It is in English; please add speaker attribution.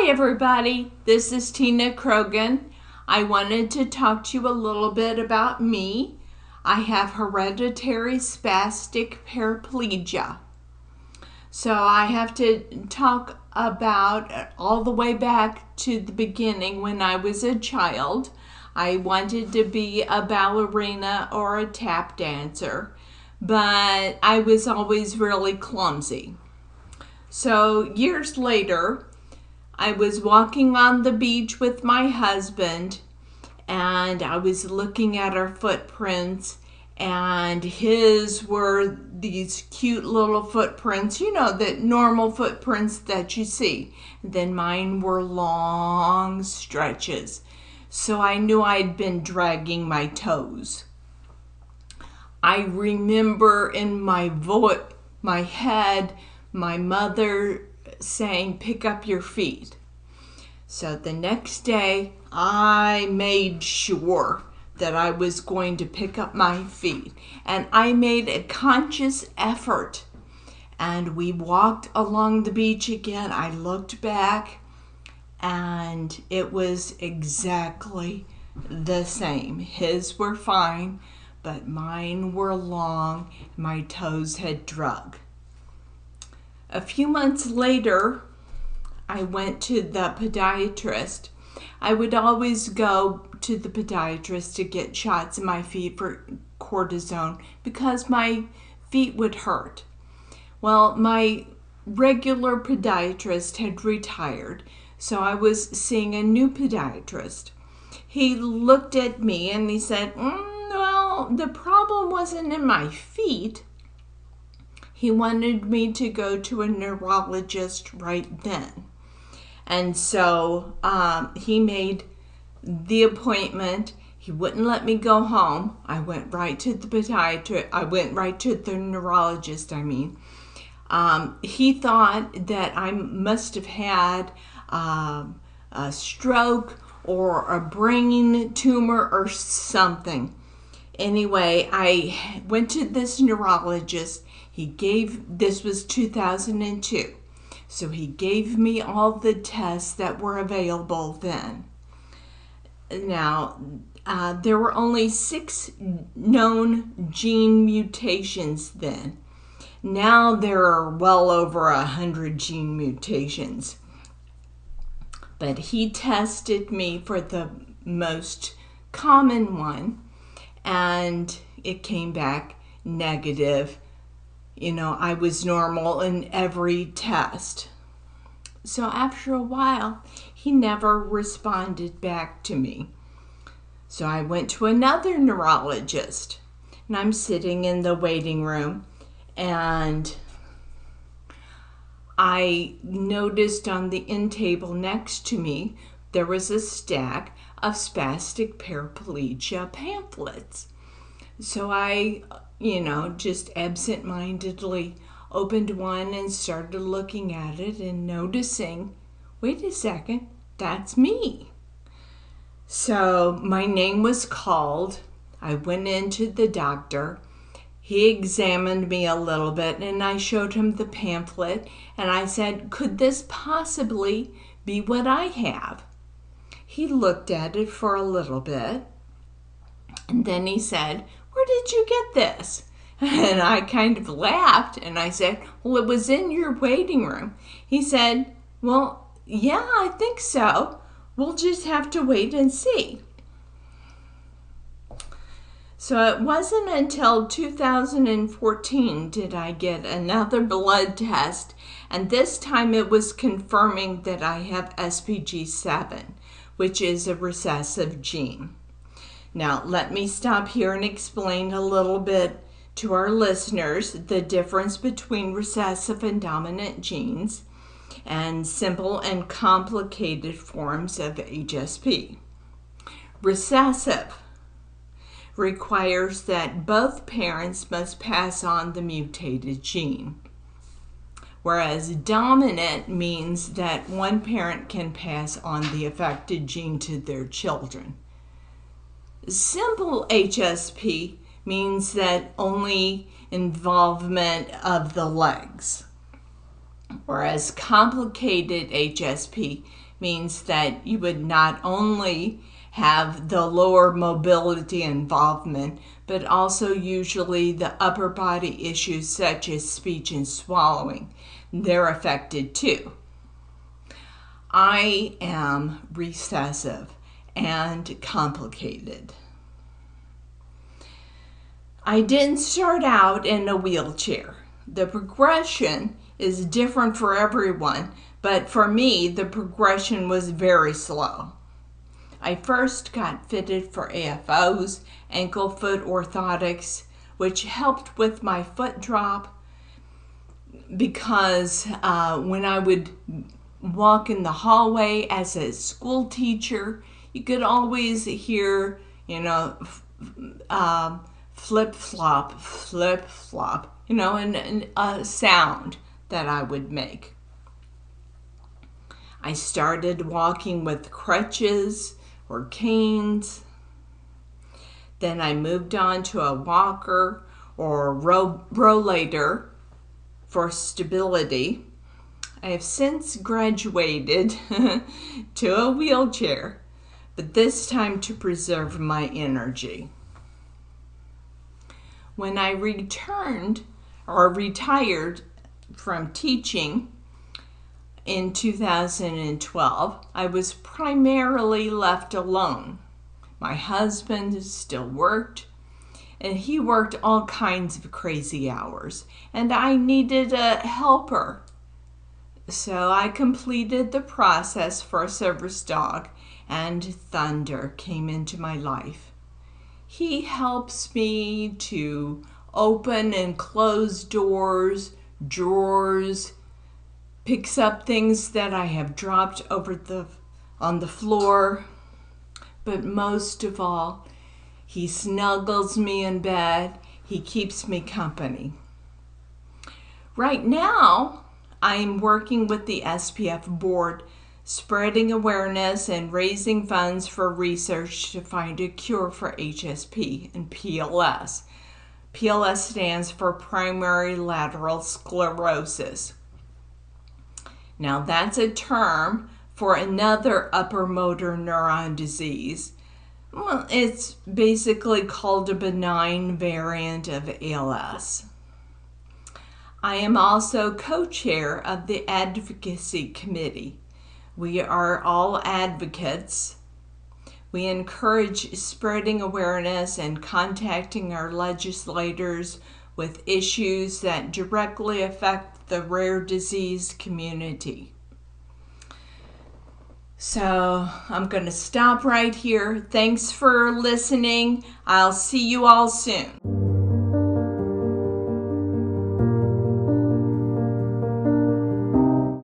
Speaker 1: Hi everybody, this is Tina Croghan. I wanted to talk to you a little bit about me. I have hereditary spastic paraplegia. So I have to talk about all the way back to the beginning when I was a child. I wanted to be a ballerina or a tap dancer, but I was always really clumsy. So years later, I was walking on the beach with my husband, and I was looking at our footprints, and his were these cute little footprints, the normal footprints that you see. And then mine were long stretches. So I knew I'd been dragging my toes. I remember in my head, my mother saying, "Pick up your feet." So the next day, I made sure that I was going to pick up my feet. And I made a conscious effort. And we walked along the beach again. I looked back, and it was exactly the same. His were fine, but mine were long. My toes had drug. A few months later, I went to the podiatrist. I would always go to the podiatrist to get shots in my feet for cortisone because my feet would hurt. Well, my regular podiatrist had retired, so I was seeing a new podiatrist. He looked at me and he said, well, the problem wasn't in my feet. He wanted me to go to a neurologist right then. And so he made the appointment. He wouldn't let me go home. I went right to the podiatrist. I went right to the neurologist, He thought that I must have had a stroke or a brain tumor or something. Anyway, I went to this neurologist. This was 2002. So he gave me all the tests that were available then. Now, there were only 6 known gene mutations then. Now there are well over 100 gene mutations. But he tested me for the most common one, and it came back negative. I was normal in every test. So after a while, he never responded back to me. So I went to another neurologist, and I'm sitting in the waiting room, and I noticed on the end table next to me, there was a stack of spastic paraplegia pamphlets. So I just absent-mindedly opened one and started looking at it and noticing, wait a second, that's me. So my name was called. I went into the doctor. He examined me a little bit, and I showed him the pamphlet, and I said, could this possibly be what I have? He looked at it for a little bit, and then he said, where did you get this? And I kind of laughed, and I said, well, it was in your waiting room. He said, well, yeah, I think so. We'll just have to wait and see. So it wasn't until 2014 did I get another blood test, and this time it was confirming that I have SPG7, which is a recessive gene. Now, let me stop here and explain a little bit to our listeners the difference between recessive and dominant genes and simple and complicated forms of HSP. Recessive requires that both parents must pass on the mutated gene, whereas dominant means that one parent can pass on the affected gene to their children. Simple HSP means that only involvement of the legs, whereas complicated HSP means that you would not only have the lower mobility involvement, but also usually the upper body issues such as speech and swallowing. They're affected too. I am recessive and complicated. I didn't start out in a wheelchair. The progression is different for everyone, but for me, the progression was very slow. I first got fitted for AFOs, ankle foot orthotics, which helped with my foot drop because when I would walk in the hallway as a school teacher, you could always hear, flip-flop, flip-flop, and a sound that I would make. I started walking with crutches or canes. Then I moved on to a walker or rollator for stability. I have since graduated to a wheelchair, but this time to preserve my energy. When I retired from teaching in 2012, I was primarily left alone. My husband still worked, and he worked all kinds of crazy hours, and I needed a helper. So I completed the process for a service dog, and Thunder came into my life. He helps me to open and close doors, drawers, picks up things that I have dropped on the floor. But most of all, he snuggles me in bed. He keeps me company. Right now, I am working with the SPF board, spreading awareness and raising funds for research to find a cure for HSP and PLS. PLS stands for primary lateral sclerosis. Now that's a term for another upper motor neuron disease. Well, it's basically called a benign variant of ALS. I am also co-chair of the advocacy committee. We are all advocates. We encourage spreading awareness and contacting our legislators with issues that directly affect the rare disease community. So I'm going to stop right here. Thanks for listening. I'll see you all soon.